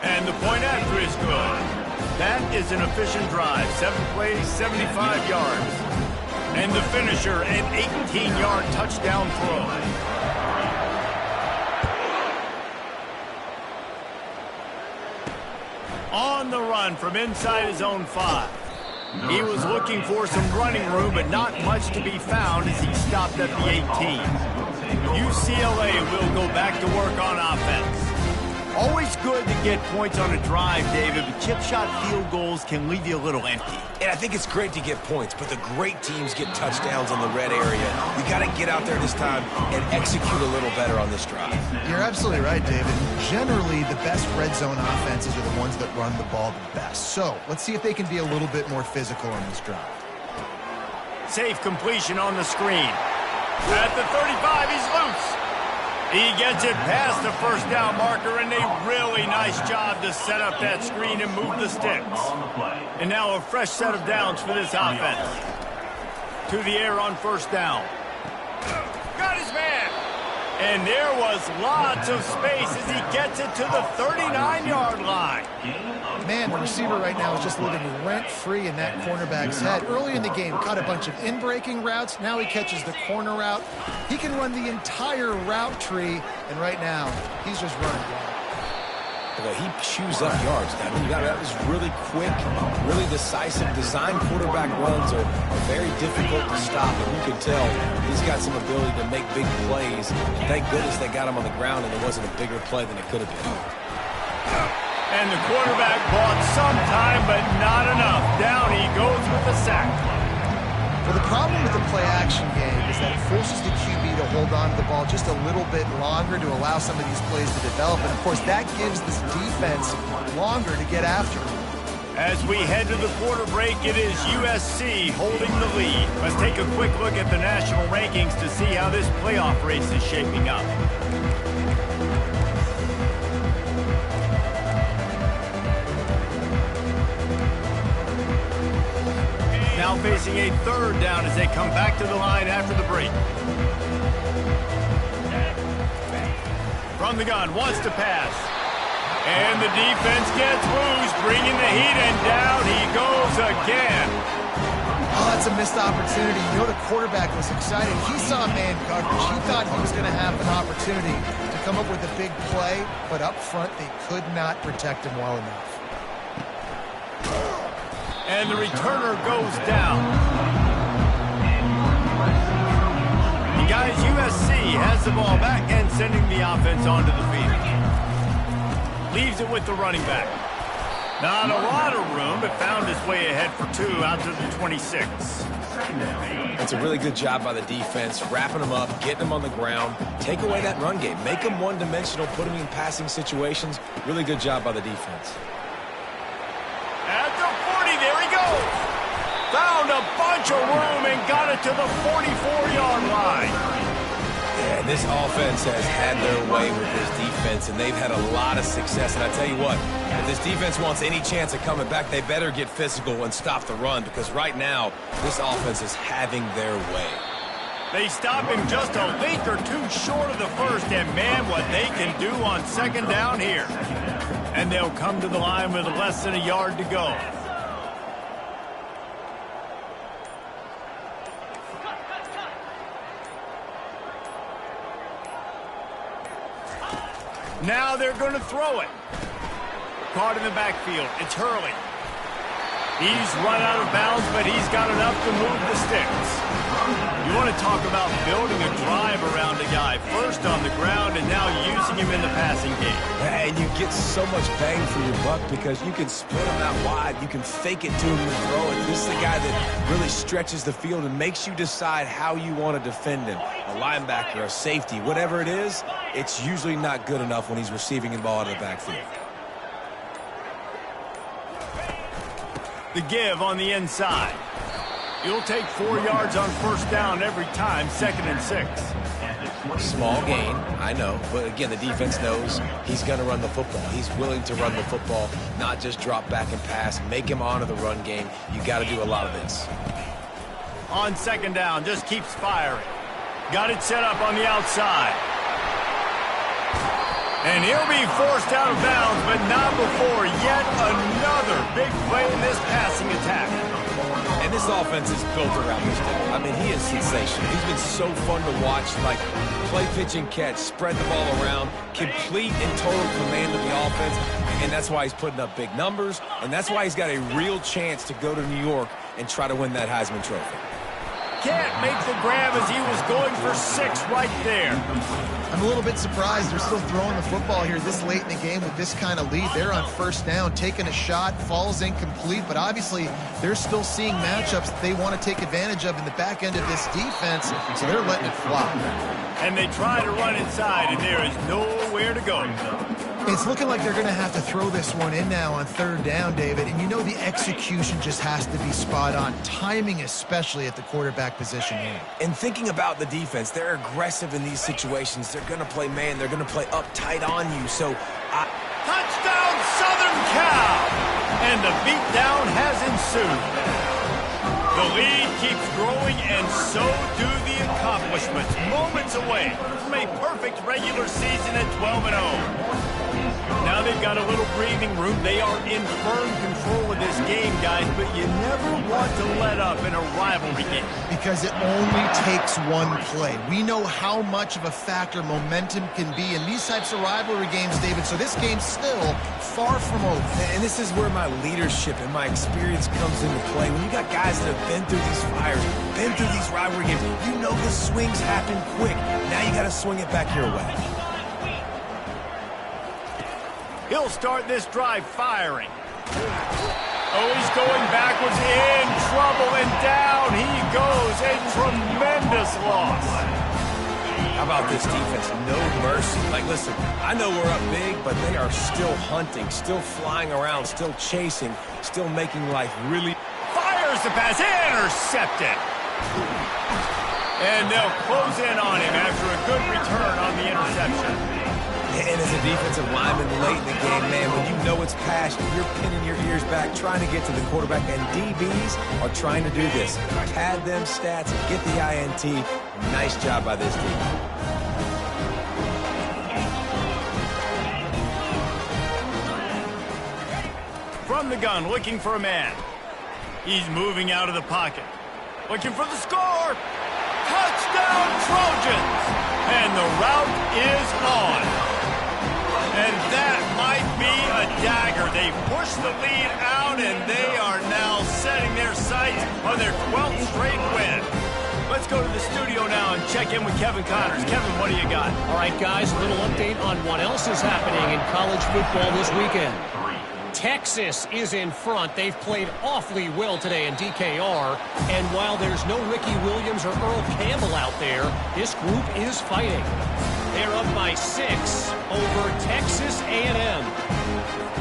And the point after is good. That is an efficient drive. 7 plays, 75 yards. And the finisher, an 18-yard touchdown throw. On the run from inside his own 5. He was looking for some running room, but not much to be found as he stopped at the 18. UCLA will go back to work on offense. Always good to get points on a drive, David, but chip shot field goals can leave you a little empty. And I think it's great to get points, but the great teams get touchdowns in the red area. We got to get out there this time and execute a little better on this drive. You're absolutely right, David. Generally, the best red zone offenses are the ones that run the ball the best. So let's see if they can be a little bit more physical on this drive. Safe completion on the screen. At the 35, he's loose. He gets it past the first down marker, and a really nice job to set up that screen and move the sticks. And now a fresh set of downs for this offense. To the air on first down. Got his man. And there was lots of space as he gets it to the 39-yard line. Man, the receiver right now is just living rent-free in that cornerback's head. Early in the game, caught a bunch of in-breaking routes. Now he catches the corner route. He can run the entire route tree, and right now, he's just running wild. He chews up yards. I mean, that was really quick, really decisive. Design quarterback runs are very difficult to stop, and you can tell he's got some ability to make big plays. Thank goodness they got him on the ground, and it wasn't a bigger play than it could have been. And the quarterback bought some time, but not enough. Down he goes with the sack. Well, the problem with the play-action game is that it forces the QB to hold on to the ball just a little bit longer to allow some of these plays to develop. And, of course, that gives this defense longer to get after him. As we head to the quarter break, it is USC holding the lead. Let's take a quick look at the national rankings to see how this playoff race is shaping up. Now facing a third down as they come back to the line after the break. From the gun, wants to pass. And the defense gets loose, bringing the heat, and down he goes again. Oh, that's a missed opportunity. You know, the quarterback was excited. He saw man coverage. He thought he was going to have an opportunity to come up with a big play, but up front they could not protect him well enough. And the returner goes down. And guys, USC has the ball back and sending the offense onto the field. Leaves it with the running back. Not a lot of room, but found his way ahead for 2 out to the 26. It's a really good job by the defense, wrapping them up, getting them on the ground, take away that run game, make them one-dimensional, put them in passing situations. Really good job by the defense. At the 40, there he goes. Found a bunch of room and got it to the 44-yard line. Yeah, this offense has had their way with this defense, and they've had a lot of success. And I tell you what, if this defense wants any chance of coming back, they better get physical and stop the run, because right now, this offense is having their way. They stop him just a length or two short of the first, and man, what they can do on second down here. And they'll come to the line with less than a yard to go. Now they're going to throw it. Caught in the backfield. It's Hurley. He's run out of bounds, but he's got enough to move the sticks. You want to talk about building a drive around a guy. First on the ground and now using him in the passing game. And you get so much bang for your buck because you can split him out wide. You can fake it to him and throw it. This is the guy that really stretches the field and makes you decide how you want to defend him. A linebacker, a safety, whatever it is, it's usually not good enough when he's receiving the ball out of the backfield. The give on the inside. You'll take 4 yards on first down every time, 2nd and 6. Small gain, I know. But again, the defense knows he's going to run the football. He's willing to run the football, not just drop back and pass. Make him honor the run game. You got to do a lot of this. On second down, just keeps firing. Got it set up on the outside. And he'll be forced out of bounds, but not before yet another big play in this passing attack. And this offense is built around this dude. I mean, he is sensational. He's been so fun to watch, like play, pitch, and catch, spread the ball around, complete and total command of the offense. And that's why he's putting up big numbers, and that's why he's got a real chance to go to New York and try to win that Heisman Trophy. Can't make the grab as he was going for 6 right there. I'm a little bit surprised they're still throwing the football here this late in the game with this kind of lead. They're on first down, taking a shot, falls incomplete, but obviously they're still seeing matchups that they want to take advantage of in the back end of this defense, so they're letting it fly. And they try to run inside, and there is nowhere to go. It's looking like they're going to have to throw this one in now on third down, David, and you know the execution just has to be spot on, timing especially at the quarterback position here. And thinking about the defense, they're aggressive in these situations. They're going to play man. They're going to play up tight on you. So, touchdown, Southern Cal! And the beatdown has ensued. The lead keeps growing, and so do the accomplishments. Moments away from a perfect regular season at 12-0. Now they've got a little breathing room. They are in firm control of this game, guys, but you never want to let up in a rivalry game. Because it only takes one play. We know how much of a factor momentum can be in these types of rivalry games, David, so this game's still far from over. And this is where my leadership and my experience comes into play. When you got guys that have been through these fires, been through these rivalry games, you know the swings happen quick. Now you got to swing it back your way. He'll start this drive firing. Oh, he's going backwards, in trouble, and down he goes. A tremendous loss. How about this defense? No mercy. Like, listen, I know we're up big, but they are still hunting, still flying around, still chasing, still making life really... Fires the pass, intercepted. And they'll close in on him after a good return on the interception. And as a defensive lineman late in the game, man, when you know it's passion, you're pinning your ears back, trying to get to the quarterback, and DBs are trying to do this. Pad them stats and get the INT. Nice job by this team. From the gun, looking for a man. He's moving out of the pocket. Looking for the score. Touchdown, Trojans! And the route is on. And that might be a dagger. They push the lead out, and they are now setting their sights on their 12th straight win. Let's go to the studio now and check in with Kevin Connors. Kevin, what do you got? All right, guys, a little update on what else is happening in college football this weekend. Texas is in front. They've played awfully well today in DKR. And while there's no Ricky Williams or Earl Campbell out there, this group is fighting. They're up by 6 over Texas A&M.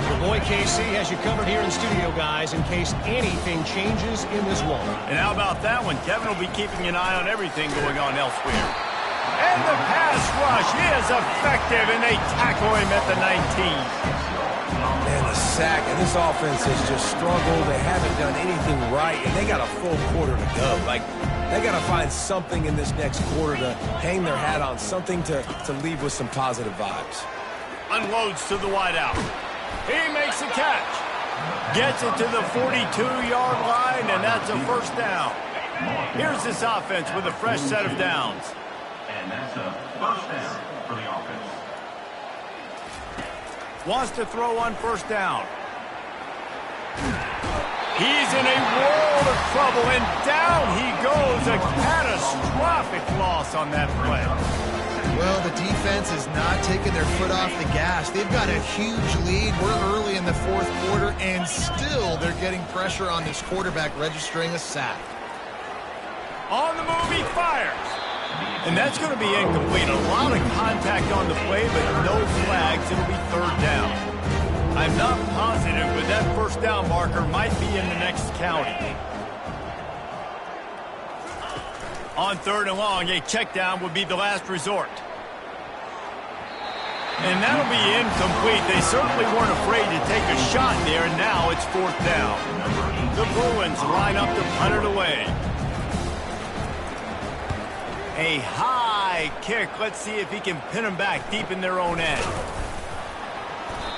Your boy KC has you covered here in studio, guys, in case anything changes in this one. And how about that one? Kevin will be keeping an eye on everything going on elsewhere. And the pass rush is effective, and they tackle him at the 19. Man, the sack, and this offense has just struggled. They haven't done anything right, and they got a full quarter to go. Like, They got to find something in this next quarter to hang their hat on, something to leave with some positive vibes. Unloads to the wideout. He makes the catch. Gets it to the 42-yard line, and that's a first down. Here's this offense with a fresh set of downs. And that's a first down for the offense. Wants to throw on first down. He's in a world of trouble, and down he goes. A catastrophic loss on that play. Well, the defense is not taking their foot off the gas. They've got a huge lead. We're early in the fourth quarter, and still they're getting pressure on this quarterback, registering a sack. On the move, he fires. And that's going to be incomplete. A lot of contact on the play, but no flags. It'll be third down. I'm not positive, but that first down marker might be in the next county. On third and long, a check down would be the last resort. And that'll be incomplete. They certainly weren't afraid to take a shot there, and now it's fourth down. The Bruins line up to punt it away. A high kick. Let's see if he can pin them back deep in their own end.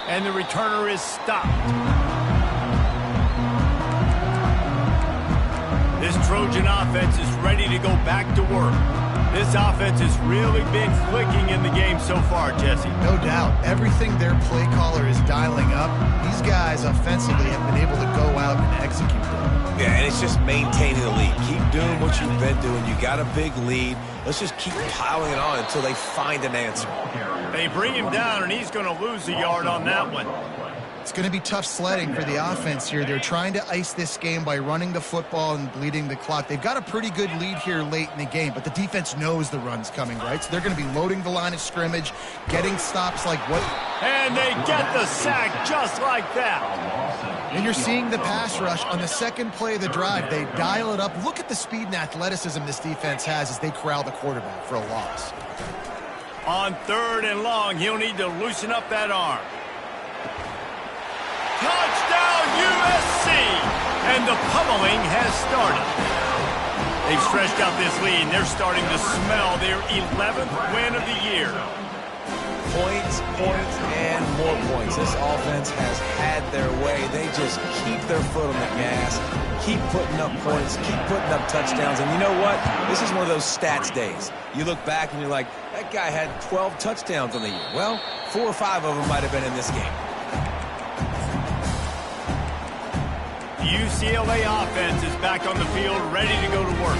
And the returner is stopped. This Trojan offense is ready to go back to work. This offense has really been clicking in the game so far, Jesse. No doubt. Everything their play caller is dialing up, these guys offensively have been able to go out and execute them. Yeah, and it's just maintaining the lead. Keep doing what you've been doing. You got a big lead. Let's just keep piling it on until they find an answer. They bring him down, and he's going to lose a yard on that one. It's going to be tough sledding for the offense here. They're trying to ice this game by running the football and bleeding the clock. They've got a pretty good lead here late in the game, but the defense knows the run's coming, right? So they're going to be loading the line of scrimmage, getting stops like what... And they get the sack just like that. And you're seeing the pass rush on the second play of the drive. They dial it up. Look at the speed and athleticism this defense has as they corral the quarterback for a loss. On third and long, he'll need to loosen up that arm. Touchdown, USC! And the pummeling has started. They've stretched out this lead, and they're starting to smell their 11th win of the year. Points, points, and more points. This offense has had their way. They just keep their foot on the gas, keep putting up points, keep putting up touchdowns. And you know what? This is one of those stats days. You look back and you're like, that guy had 12 touchdowns on the year. Well, 4 or 5 of them might have been in this game. The UCLA offense is back on the field, ready to go to work.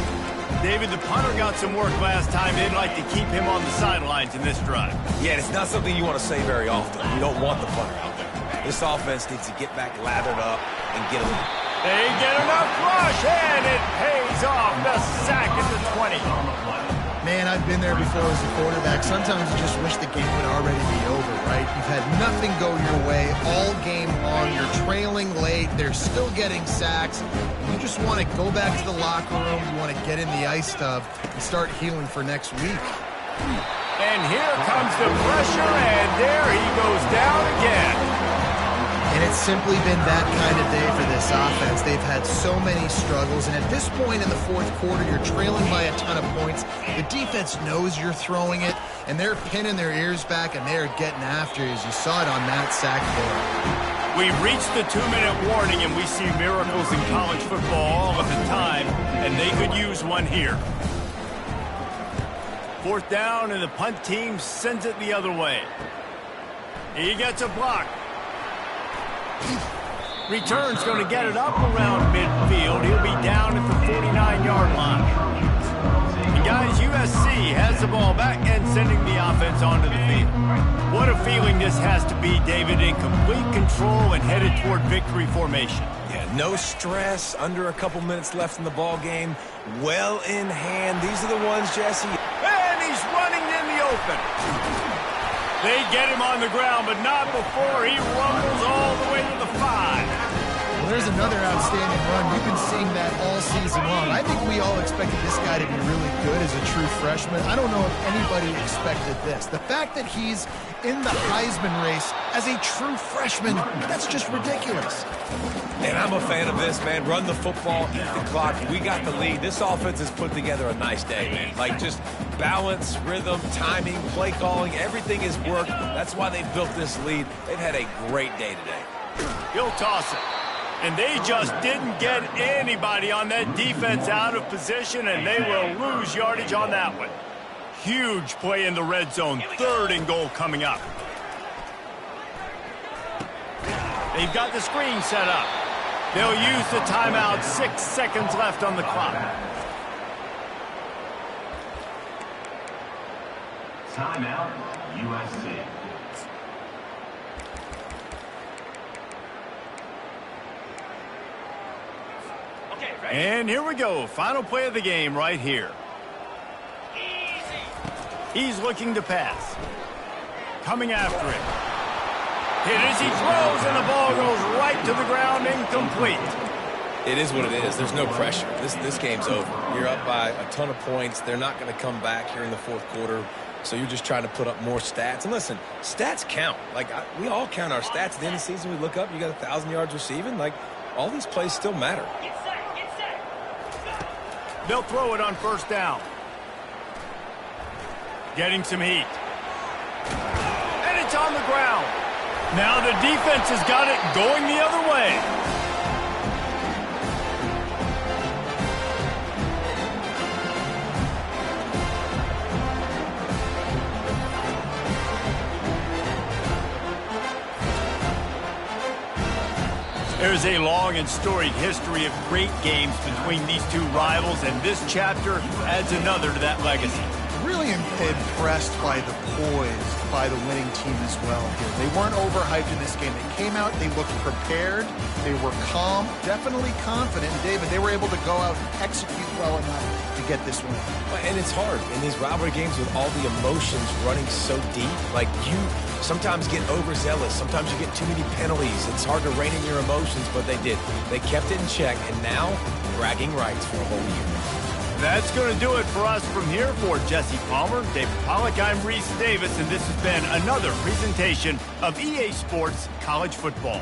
David, the punter got some work last time. They'd like to keep him on the sidelines in this drive. Yeah, it's not something you want to say very often. You don't want the punter out there. This offense needs to get back lathered up and get a lead. They get enough rush, and it pays off. The sack at the 20. Man, I've been there before as a quarterback. Sometimes you just wish the game would already be over, right? You've had nothing go your way all game long. You're trailing late. They're still getting sacks. You just want to go back to the locker room. You want to get in the ice tub and start healing for next week. And here comes the pressure, and there he goes down again. And it's simply been that kind of day for this offense. They've had so many struggles, and at this point in the fourth quarter, you're trailing by a ton of points. The defense knows you're throwing it, and they're pinning their ears back, and they're getting after you, as you saw it on that sack there. We've reached the 2-minute warning, and we see miracles in college football all of the time, and they could use one here. Fourth down, and the punt team sends it the other way. He gets a block. Return's going to get it up around midfield. He'll be down at the 49-yard line. And guys, USC has the ball back and sending the offense onto the field. What a feeling this has to be, David, in complete control and headed toward victory formation. Yeah, no stress, under a couple minutes left in the ball game. Well in hand. These are the ones, Jesse. And he's running in the open. They get him on the ground, but not before he rumbles all the way to the 5. there's another outstanding run. We've been seeing that all season long. I think we all expected this guy to be really good as a true freshman. I don't know if anybody expected this. The fact that he's in the Heisman race as a true freshman, that's just ridiculous. And I'm a fan of this, man. Run the football, eat the clock. We got the lead. This offense has put together a nice day, man. Like, just balance, rhythm, timing, play calling, everything has worked. That's why they built this lead. They've had a great day today. He'll toss it. And they just didn't get anybody on that defense out of position, and they will lose yardage on that one. Huge play in the red zone. 3rd and goal coming up. They've got the screen set up. They'll use the timeout. 6 seconds left on the clock. Timeout, USC. And here we go. Final play of the game right here. He's looking to pass. Coming after it. Hit as he throws, and the ball goes right to the ground, incomplete. It is what it is. There's no pressure. This game's over. You're up by a ton of points. They're not going to come back here in the 4th quarter. So you're just trying to put up more stats. And listen, stats count. Like, we all count our stats. At the end of the season, we look up, you got 1,000 yards receiving. Like, all these plays still matter. They'll throw it on 1st down. Getting some heat. And it's on the ground. Now the defense has got it going the other way. There's a long and storied history of great games between these two rivals, and this chapter adds another to that legacy. Really impressed by the poise by the winning team as well here. They weren't overhyped in this game. They came out, they looked prepared, they were calm, definitely confident. And David, they were able to go out and execute well enough to get this win. And it's hard in these rivalry games with all the emotions running so deep. Like, you sometimes get overzealous. Sometimes you get too many penalties. It's hard to rein in your emotions, but they did. They kept it in check, and now bragging rights for a whole year. That's going to do it for us from here. For Jesse Palmer, David Pollack, I'm Reese Davis, and this has been another presentation of EA Sports College Football.